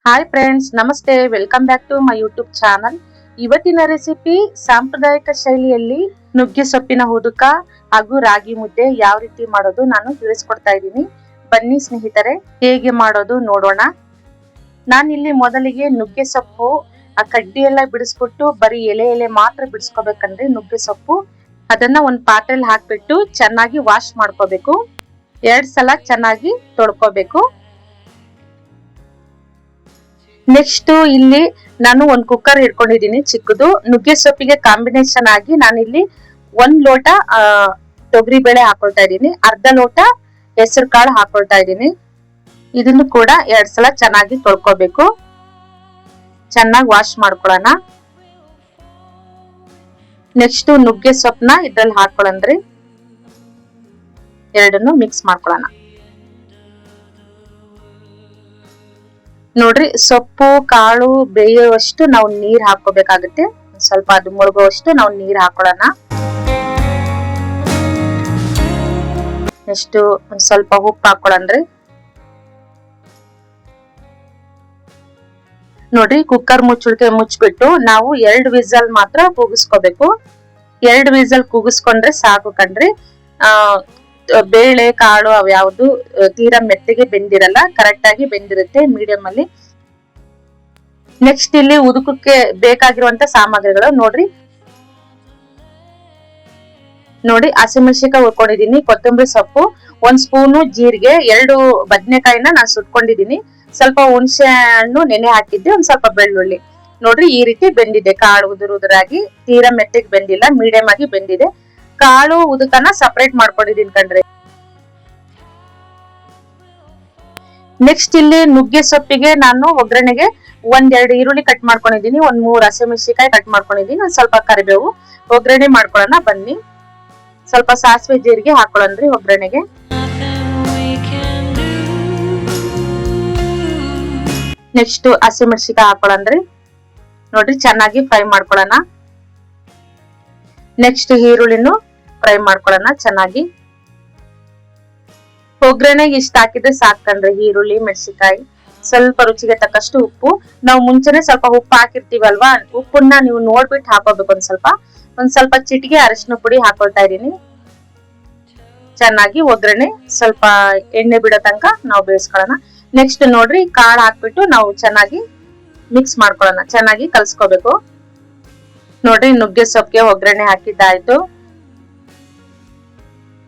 Hi friends, ನಮಸ್ತೆ. Welcome back to my YouTube channel. ಇವತ್ತಿನ recipe ಸಾಂಪ್ರದಾಯಿಕ ಶೈಲಿಯಲ್ಲಿ ನುಗ್ಗೆ ಸೊಪ್ಪಿನ ಹುದುಕ ಹಾಗೂ ರಾಗಿ ಮುದ್ದೆ ಯಾವ ರೀತಿ ಮಾಡೋದು ನಾನು ತಿಳಿಸ್ಕೊಡ್ತಾ ಇದ್ದೀನಿ. ಬನ್ನಿ ಸ್ನೇಹಿತರೆ, ಹೇಗೆ ಮಾಡೋದು ನೋಡೋಣ. ನಾನಿಲ್ಲಿ ಮೊದಲಿಗೆ ನುಗ್ಗೆ ಸೊಪ್ಪು ಆ ಕಡ್ಡಿ ಎಲ್ಲ ಬಿಡಿಸ್ಬಿಟ್ಟು ಬರೀ ಎಲೆ ಮಾತ್ರ ಬಿಡಿಸ್ಕೋಬೇಕಂದ್ರೆ ನುಗ್ಗೆ ಸೊಪ್ಪು ಅದನ್ನ ಒಂದು ಪಾತ್ರೆಯಲ್ಲಿ ಹಾಕ್ಬಿಟ್ಟು ಚೆನ್ನಾಗಿ ವಾಶ್ ಮಾಡ್ಕೋಬೇಕು. 2 ಸಲ ಚೆನ್ನಾಗಿ ತೊಳ್ಕೋಬೇಕು. ನೆಕ್ಸ್ಟ್ ಇಲ್ಲಿ ನಾನು ಒಂದು ಕುಕ್ಕರ್ ಇಟ್ಕೊಂಡಿದ್ದೀನಿ ಚಿಕ್ಕದು. ನುಗ್ಗೆ ಸೊಪ್ಪಿಗೆ ಕಾಂಬಿನೇಷನ್ ಆಗಿ ನಾನಿಲ್ಲಿ 1 ಲೋಟ ತೊಗರಿ ಬೇಳೆ ಹಾಕೊಳ್ತಾ ಇದ್ದೀನಿ, ಅರ್ಧ ಲೋಟ ಹೆಸರು ಕಾಳು ಹಾಕೊಳ್ತಾ ಇದ್ದೀನಿ. ಇದನ್ನು ಕೂಡ 2 ಸಲ ಚೆನ್ನಾಗಿ ತೊಳ್ಕೋಬೇಕು. ಚೆನ್ನಾಗಿ ವಾಶ್ ಮಾಡ್ಕೊಳ್ಳೋಣ. ನೆಕ್ಸ್ಟ್ ನುಗ್ಗೆ ಸೊಪ್ಪನ್ನ ಇದ್ರಲ್ಲಿ ಹಾಕೊಳ್ಳಂದ್ರಿ ಎರಡನ್ನು ಮಿಕ್ಸ್ ಮಾಡ್ಕೊಳ್ಳೋಣ. ನೋಡ್ರಿ, ಸೊಪ್ಪು ಕಾಳು ಬೇಯುವಷ್ಟು ನಾವು ನೀರ್ ಹಾಕೋಬೇಕಾಗುತ್ತೆ. ಸ್ವಲ್ಪ ಅದು ಮುಳುಗುವಷ್ಟು ನಾವು ನೀರ್ ಹಾಕೊಳ್ಳೋಣ. ಎಷ್ಟು ಒಂದ್ ಸ್ವಲ್ಪ ಉಪ್ಪು ಹಾಕೊಳ್ಳಂದ್ರಿ. ನೋಡ್ರಿ, ಕುಕ್ಕರ್ ಮುಚ್ಚಿಬಿಟ್ಟು ನಾವು 2 ವಿಸಲ್ ಮಾತ್ರ ಕೂಗಿಸ್ಕೋಬೇಕು. 2 ವಿಸಲ್ ಕೂಗಿಸ್ಕೊಂಡ್ರೆ ಸಾಕು ಕಣ್ರಿ. ಬೇಳೆ ಕಾಳು ಅವ್ ಯಾವ್ದು ತೀರಾ ಮೆತ್ತಗೆ ಬೆಂದಿರಲ್ಲ, ಕರೆಕ್ಟ್ ಆಗಿ ಬೆಂದಿರುತ್ತೆ ಮೀಡಿಯಂ ಅಲ್ಲಿ. ನೆಕ್ಸ್ಟ್ ಇಲ್ಲಿ ಉದುಕಕ್ಕೆ ಬೇಕಾಗಿರುವಂತ ಸಾಮಗ್ರಿಗಳು ನೋಡಿ ಹಸಿಮೆಣಸಿನಕಾಯಿ ಹುರ್ಕೊಂಡಿದೀನಿ, ಕೊತ್ತಂಬರಿ ಸೊಪ್ಪು, 1 ಸ್ಪೂನು ಜೀರಿಗೆ, 2 ಬದನೆಕಾಯಿನ ನಾನು ಸುಟ್ಕೊಂಡಿದೀನಿ, ಸ್ವಲ್ಪ ಹುಣಸೆ ಹಣ್ಣು ನೆನೆ ಹಾಕಿದ್ದೆ, ಒಂದ್ ಸ್ವಲ್ಪ ಬೆಳ್ಳುಳ್ಳಿ. ನೋಡ್ರಿ, ಈ ರೀತಿ ಬೆಂದಿದೆ. ಕಾಳು ಉದುರಾಗಿ ತೀರಾ ಮೆತ್ತಗೆ ಬೆಂದಿಲ್ಲ, ಮೀಡಿಯಂ ಆಗಿ ಬೆಂದಿದೆ. ಕಾಳು ಉದುಕನ ಸಪರೇಟ್ ಮಾಡ್ಕೊಂಡಿದೀನಿ ಕಣ್ರಿ. ನೆಕ್ಸ್ಟ್ ಇಲ್ಲಿ ನುಗ್ಗೆ ಸೊಪ್ಪಿಗೆ ನಾನು ಒಗ್ಗರಣೆಗೆ 1-2 ಈರುಳ್ಳಿ ಕಟ್ ಮಾಡ್ಕೊಂಡಿದೀನಿ, 1-3 ಹಸಿಮೆಣಸಿನಕಾಯಿ ಕಟ್ ಮಾಡ್ಕೊಂಡಿದೀನಿ, ಒಂದ್ ಸ್ವಲ್ಪ ಕರಿಬೇವು. ಒಗ್ಗರಣೆ ಮಾಡ್ಕೊಳ್ಳೋಣ ಬನ್ನಿ. ಸ್ವಲ್ಪ ಸಾಸಿವೆ ಜೀರಿಗೆ ಹಾಕೊಳ್ಳೋಣ್ರಿ ಒಗ್ಗರಣೆಗೆ. ನೆಕ್ಸ್ಟ್ ಹಸಿಮೆಣಸಿನಕಾಯಿ ಹಾಕೊಳ್ಳೋಣ್ರಿ. ನೋಡ್ರಿ, ಚೆನ್ನಾಗಿ ಫ್ರೈ ಮಾಡ್ಕೊಳ್ಳೋಣ. ನೆಕ್ಸ್ಟ್ ಈರುಳ್ಳಿನೂ ಫ್ರೈ ಮಾಡ್ಕೊಳ್ಳೋಣ ಚೆನ್ನಾಗಿ. ಒಗ್ಗರಣೆಗೆ ಇಷ್ಟ ಹಾಕಿದ್ರೆ ಸಾಕಂಡ್ರಿ. ಈರುಳ್ಳಿ, ಮೆಣಸಿನಕಾಯಿ, ಸ್ವಲ್ಪ ರುಚಿಗೆ ತಕ್ಕಷ್ಟು ಉಪ್ಪು. ನಾವು ಮುಂಚೆನೆ ಸ್ವಲ್ಪ ಉಪ್ಪು ಹಾಕಿರ್ತೀವಲ್ವಾ, ಉಪ್ಪನ್ನ ನೀವು ನೋಡ್ಬಿಟ್ಟು ಹಾಕೋಬೇಕು. ಒಂದ್ ಸ್ವಲ್ಪ ಚಿಟಿಕೆ ಅರಿಶಿನ ಪುಡಿ ಹಾಕೊಳ್ತಾ ಇದೀನಿ. ಚೆನ್ನಾಗಿ ಒಗ್ಗರಣೆ ಸ್ವಲ್ಪ ಎಣ್ಣೆ ಬಿಡೋ ತನಕ ನಾವು ಬೇಯಿಸ್ಕೊಳ್ಳೋಣ. ನೆಕ್ಸ್ಟ್ ನೋಡ್ರಿ, ಕಾಳು ಹಾಕ್ಬಿಟ್ಟು ನಾವು ಚೆನ್ನಾಗಿ ಮಿಕ್ಸ್ ಮಾಡ್ಕೊಳ್ಳೋಣ, ಚೆನ್ನಾಗಿ ಕಲ್ಸ್ಕೋಬೇಕು. ನೋಡ್ರಿ, ನುಗ್ಗೆ ಸೊಪ್ಪಿಗೆ ಒಗ್ಗರಣೆ ಹಾಕಿದ್ದಾಯ್ತು.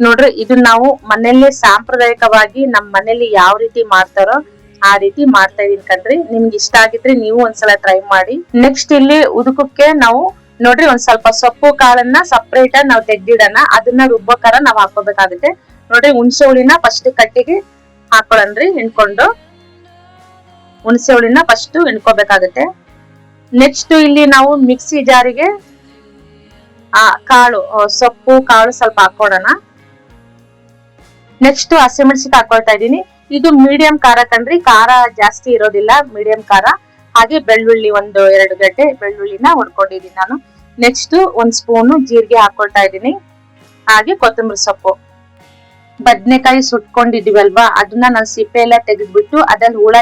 ನೋಡ್ರಿ, ಇದು ನಾವು ಮನೆಯಲ್ಲೇ ಸಾಂಪ್ರದಾಯಿಕವಾಗಿ ನಮ್ಮ ಮನೇಲಿ ಯಾವ ರೀತಿ ಮಾಡ್ತಾರೋ ಆ ರೀತಿ ಮಾಡ್ತಾ ಇದೀನಿ ಕಣ್ರಿ. ನಿಮ್ಗೆ ಇಷ್ಟ ಆಗಿದ್ರೆ ನೀವು ಒಂದ್ಸಲ ಟ್ರೈ ಮಾಡಿ. ನೆಕ್ಸ್ಟ್ ಇಲ್ಲಿ ಉದುಕಕ್ಕೆ ನಾವು ನೋಡ್ರಿ ಒಂದ್ ಸ್ವಲ್ಪ ಸೊಪ್ಪು ಕಾಳನ್ನ ಸಪರೇಟ್ ಆಗಿ ನಾವು ತೆಗ್ದಿಡೋಣ. ಅದನ್ನ ರುಬ್ಬೋಕಾರ ನಾವ್ ಹಾಕೋಬೇಕಾಗುತ್ತೆ. ನೋಡ್ರಿ, ಹುಣಸೆ ಹುಳಿನ ಫಸ್ಟ್ ಕಟ್ಟಿಗೆ ಹಾಕೊಳ್ಳನ್ರಿ, ಹಿಂಡ್ಕೊಂಡು ಹುಣಸೆ ಹುಳಿನ ಫಸ್ಟ್ ಹಿಂಡ್ಕೋಬೇಕಾಗುತ್ತೆ. ನೆಕ್ಸ್ಟ್ ಇಲ್ಲಿ ನಾವು ಮಿಕ್ಸಿ ಜಾರಿಗೆ ಕಾಳು ಸೊಪ್ಪು ಕಾಳು ಸ್ವಲ್ಪ ಹಾಕೊಳ್ಳೋಣ. ನೆಕ್ಸ್ಟ್ ಹಸಿಮೆಣಸಿನಕಾಯಿ ಹಾಕೊಳ್ತಾ ಇದೀನಿ. ಇದು ಮೀಡಿಯಂ ಖಾರ ಕಣ್ರಿ, ಖಾರ ಜಾಸ್ತಿ ಇರೋದಿಲ್ಲ, ಮೀಡಿಯಂ ಖಾರ. ಹಾಗೆ ಬೆಳ್ಳುಳ್ಳಿ 1-2 ಗಡ್ಡೆ ಬೆಳ್ಳುಳ್ಳಿನ ಹೊಡ್ಕೊಂಡಿದೀನಿ ನಾನು. ನೆಕ್ಸ್ಟ್ 1 ಸ್ಪೂನು ಜೀರಿಗೆ ಹಾಕೊಳ್ತಾ ಇದೀನಿ. ಹಾಗೆ ಕೊತ್ತಂಬರಿ ಸೊಪ್ಪು, ಬದನೆಕಾಯಿ ಸುಟ್ಕೊಂಡಿದೀವಲ್ವಾ, ಅದನ್ನ ನಾನು ಸಿಪ್ಪೆ ಎಲ್ಲ ತೆಗೆದ್ಬಿಟ್ಟು ಅದ್ರಲ್ಲಿ ಹುಳ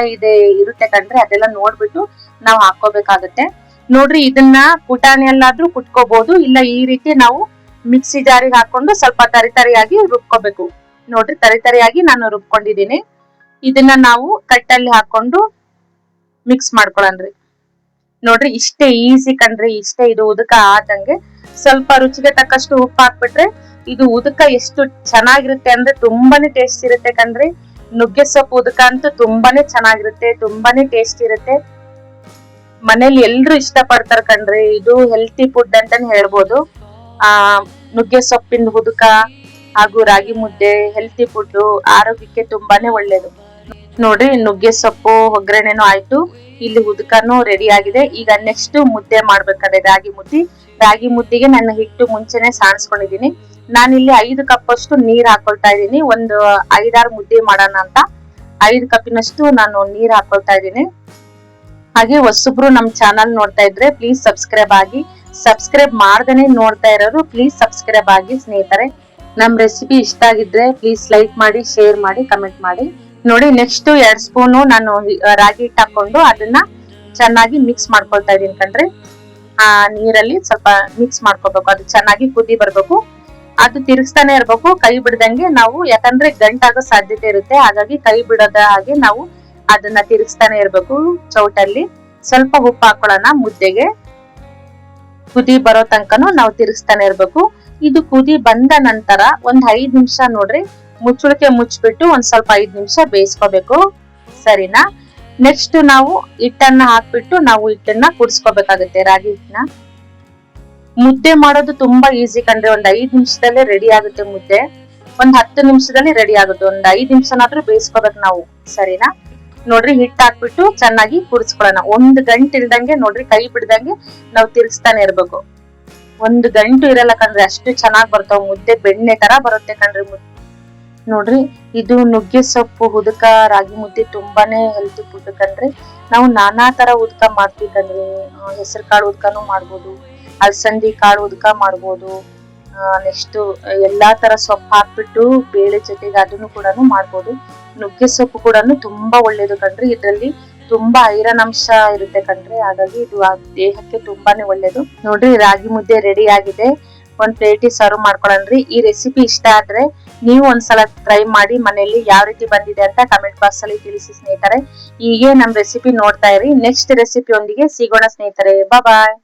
ಇರುತ್ತೆ ಕಣ್ರಿ, ಅದೆಲ್ಲ ನೋಡ್ಬಿಟ್ಟು ನಾವು ಹಾಕೋಬೇಕಾಗತ್ತೆ. ನೋಡ್ರಿ, ಇದನ್ನ ಕುಟಾಣಿಯಲ್ಲಾದ್ರೂ ಕುಟ್ಕೋಬಹುದು, ಇಲ್ಲ ಈ ರೀತಿ ನಾವು ಮಿಕ್ಸಿ ಜಾರಿಗೆ ಹಾಕೊಂಡು ಸ್ವಲ್ಪ ತರಿಯಾಗಿ ರುಬ್ಕೋಬೇಕು. ನೋಡ್ರಿ, ತರಿಯಾಗಿ ನಾನು ರುಬ್ಕೊಂಡಿದ್ದೀನಿ. ಇದನ್ನ ನಾವು ಕಟ್ಟಲ್ಲಿ ಹಾಕೊಂಡು ಮಿಕ್ಸ್ ಮಾಡ್ಕೊಳ್ಳೋಣ್ರಿ. ನೋಡ್ರಿ, ಇಷ್ಟೇ ಈಸಿ ಕಣ್ರಿ, ಇಷ್ಟೇ. ಇದು ಉದುಕ ಆದಂಗೆ ಸ್ವಲ್ಪ ರುಚಿಗೆ ತಕ್ಕಷ್ಟು ಉಪ್ಪು ಹಾಕ್ಬಿಟ್ರೆ ಇದು ಉದುಕ ಎಷ್ಟು ಚೆನ್ನಾಗಿರುತ್ತೆ ಅಂದ್ರೆ ತುಂಬಾನೇ ಟೇಸ್ಟ್ ಇರುತ್ತೆ ಕಣ್ರಿ. ನುಗ್ಗೆ ಸೊಪ್ಪು ಉದುಕ ಅಂತೂ ತುಂಬಾನೇ ಚೆನ್ನಾಗಿರುತ್ತೆ, ತುಂಬಾನೇ ಟೇಸ್ಟ್ ಇರುತ್ತೆ. ಮನೇಲಿ ಎಲ್ರು ಇಷ್ಟ ಪಡ್ತಾರ ಕಣ್ರಿ. ಇದು ಹೆಲ್ತಿ ಫುಡ್ ಅಂತಾನೆ ಹೇಳ್ಬೋದು. ನುಗ್ಗೆ ಸೊಪ್ಪಿನ ಉದುಕ ಹಾಗೂ ರಾಗಿ ಮುದ್ದೆ ಹೆಲ್ತಿ ಫುಡ್, ಆರೋಗ್ಯಕ್ಕೆ ತುಂಬಾನೇ ಒಳ್ಳೇದು. ನೋಡ್ರಿ, ನುಗ್ಗೆ ಸೊಪ್ಪು ಒಗ್ಗರಣೆನೂ ಆಯ್ತು, ಇಲ್ಲಿ ಉದುಕನು ರೆಡಿ ಆಗಿದೆ. ಈಗ ನೆಕ್ಸ್ಟ್ ಮುದ್ದೆ ಮಾಡ್ಬೇಕಾದ್ರೆ ರಾಗಿ ಮುದ್ದೆಗೆ ನನ್ನ ಹಿಟ್ಟು ಮುಂಚೆನೆ ಸಾಣಿಸ್ಕೊಂಡಿದೀನಿ. ನಾನಿಲ್ಲಿ 5 ಕಪ್ ಅಷ್ಟು ನೀರ್ ಹಾಕೊಳ್ತಾ ಇದ್ದೀನಿ. ಒಂದು 5-6 ಮುದ್ದೆ ಮಾಡೋಣ ಅಂತ 5 ಕಪ್ಪಿನಷ್ಟು ನಾನು ನೀರ್ ಹಾಕೊಳ್ತಾ ಇದ್ದೀನಿ. ಹಾಗೆ ಹೊಸಬ್ರು ನಮ್ ಚಾನಲ್ ನೋಡ್ತಾ ಇದ್ರೆ ಪ್ಲೀಸ್ ಸಬ್ಸ್ಕ್ರೈಬ್ ಆಗಿ. ಸಬ್ಸ್ಕ್ರೈಬ್ ಮಾಡ್ದೇನೆ ನೋಡ್ತಾ ಇರೋರು ಪ್ಲೀಸ್ ಸಬ್ಸ್ಕ್ರೈಬ್ ಆಗಿ ಸ್ನೇಹಿತರೆ. ನಮ್ ರೆಸಿಪಿ ಇಷ್ಟ ಆಗಿದ್ರೆ ಪ್ಲೀಸ್ ಲೈಕ್ ಮಾಡಿ, ಶೇರ್ ಮಾಡಿ, ಕಮೆಂಟ್ ಮಾಡಿ. ನೋಡಿ ನೆಕ್ಸ್ಟ್ 2 ಸ್ಪೂನು ನಾನು ರಾಗಿ ಹಿಟ್ಟು ಹಾಕೊಂಡು ಅದನ್ನ ಚೆನ್ನಾಗಿ ಮಿಕ್ಸ್ ಮಾಡ್ಕೊಳ್ತಾ ಇದೀನಿ ಕಣ್ರಿ. ಆ ನೀರಲ್ಲಿ ಸ್ವಲ್ಪ ಮಿಕ್ಸ್ ಮಾಡ್ಕೋಬೇಕು, ಅದು ಚೆನ್ನಾಗಿ ಕುದಿ ಬರ್ಬೇಕು. ಅದು ತಿರುಗಿಸ್ತಾನೆ ಇರ್ಬೇಕು, ಕೈ ಬಿಡದಂಗೆ ನಾವು, ಯಾಕಂದ್ರೆ ಗಂಟಾಗೋ ಸಾಧ್ಯತೆ ಇರುತ್ತೆ. ಹಾಗಾಗಿ ಕೈ ಬಿಡದ ಹಾಗೆ ನಾವು ಅದನ್ನ ತಿರುಗಿಸ್ತಾನೆ ಇರ್ಬೇಕು ಚೌಟಲ್ಲಿ. ಸ್ವಲ್ಪ ಉಪ್ಪು ಹಾಕೊಳ್ಳೋಣ ಮುದ್ದೆಗೆ. ಕುದಿ ಬರೋ ತನಕನು ನಾವು ತಿರುಗಿಸ್ತಾನೆ ಇರ್ಬೇಕು. ಇದು ಕುದಿ ಬಂದ ನಂತರ ಒಂದ್ 5 ನಿಮಿಷ ನೋಡ್ರಿ ಮುಚ್ಚಳಕ್ಕೆ ಮುಚ್ಚಿಬಿಟ್ಟು ಒಂದ್ ಸ್ವಲ್ಪ 5 ನಿಮಿಷ ಬೇಯಿಸ್ಕೋಬೇಕು, ಸರಿನಾ? ನೆಕ್ಸ್ಟ್ ನಾವು ಹಿಟ್ಟನ್ನ ಹಾಕ್ಬಿಟ್ಟು ನಾವು ಹಿಟ್ಟನ್ನ ಕುದಿಸ್ಕೋಬೇಕಾಗುತ್ತೆ, ರಾಗಿ ಹಿಟ್ಟನ್ನ. ಮುದ್ದೆ ಮಾಡೋದು ತುಂಬಾ ಈಸಿ ಕಣ್ರಿ, ಒಂದ್ 5 ನಿಮಿಷದಲ್ಲೇ ರೆಡಿ ಆಗುತ್ತೆ ಮುದ್ದೆ. ಒಂದ್ 10 ನಿಮಿಷದಲ್ಲಿ ರೆಡಿ ಆಗುತ್ತೆ. ಒಂದ್ 5 ನಿಮಿಷನಾದ್ರೂ ಬೇಯಿಸ್ಕೋಬೇಕು ನಾವು, ಸರಿನಾ? ನೋಡ್ರಿ ಹಿಟ್ಟು ಹಾಕ್ಬಿಟ್ಟು ಚೆನ್ನಾಗಿ ಕುದಿಸ್ಕೊಳ್ಳೋಣ. 1 ಗಂಟೆ ಇಲ್ದಂಗೆ ನೋಡ್ರಿ, ಕೈ ಬಿಡ್ದಂಗೆ ನಾವು ತಿರ್ಗಿಸ್ತಾನೆ ಇರ್ಬೇಕು. 1 ಗಂಟು ಇರಲ್ಲ ಕಣ್ರಿ, ಅಷ್ಟು ಚೆನ್ನಾಗ್ ಬರ್ತಾವ ಮುದ್ದೆ, ಬೆಣ್ಣೆ ತರ ಬರುತ್ತೆ ಕಣ್ರಿ ಮುದ್ದೆ. ನೋಡ್ರಿ ಇದು ನುಗ್ಗೆ ಸೊಪ್ಪು ಉದಕ ರಾಗಿ ಮುದ್ದೆ ತುಂಬಾನೇ ಹೆಲ್ತಿ ಫುಡ್ ಕಣ್ರಿ. ನಾವು ನಾನಾ ತರ ಉದಕ ಮಾಡ್ತೀವಿ ಕಣ್ರಿ. ಹೆಸರು ಕಾಳು ಉದಕನು ಮಾಡ್ಬೋದು, ಅಲಸಂದಿ ಕಾಳು ಉದಕ ಮಾಡ್ಬೋದು. ನೆಕ್ಸ್ಟ್ ಎಲ್ಲಾ ತರ ಸೊಪ್ಪು ಹಾಕ್ಬಿಟ್ಟು ಬೇಳೆ ಜೊತೆಗೆ ಅದನ್ನು ಕೂಡ ಮಾಡ್ಬೋದು. ನುಗ್ಗೆ ಸೊಪ್ಪು ಕೂಡ ತುಂಬಾ ಒಳ್ಳೇದು ಕಣ್ರಿ. ಇದ್ರಲ್ಲಿ ತುಂಬಾ ಐರನ್ ಅಂಶ ಇರುತ್ತೆ ಕಣ್ರಿ, ಹಾಗಾಗಿ ಇದು ದೇಹಕ್ಕೆ ತುಂಬಾನೇ ಒಳ್ಳೇದು. ನೋಡ್ರಿ ರಾಗಿ ಮುದ್ದೆ ರೆಡಿ ಆಗಿದೆ. ಒಂದ್ ಪ್ಲೇಟಿಗೆ ಸರ್ವ್ ಮಾಡ್ಕೊಳನ್ರಿ. ಈ ರೆಸಿಪಿ ಇಷ್ಟ ಆದ್ರೆ ನೀವು ಒಂದ್ಸಲ ಟ್ರೈ ಮಾಡಿ ಮನೆಯಲ್ಲಿ ಯಾವ ರೀತಿ ಬಂದಿದೆ ಅಂತ ಕಮೆಂಟ್ ಬಾಕ್ಸ್ ಅಲ್ಲಿ ತಿಳಿಸಿ ಸ್ನೇಹಿತರೆ. ಹೀಗೆ ನಮ್ ರೆಸಿಪಿ ನೋಡ್ತಾ ಇರಿ. ನೆಕ್ಸ್ಟ್ ರೆಸಿಪಿ ಒಂದಿಗೆ ಸಿಗೋಣ ಸ್ನೇಹಿತರೆ. ಬಾಯ್.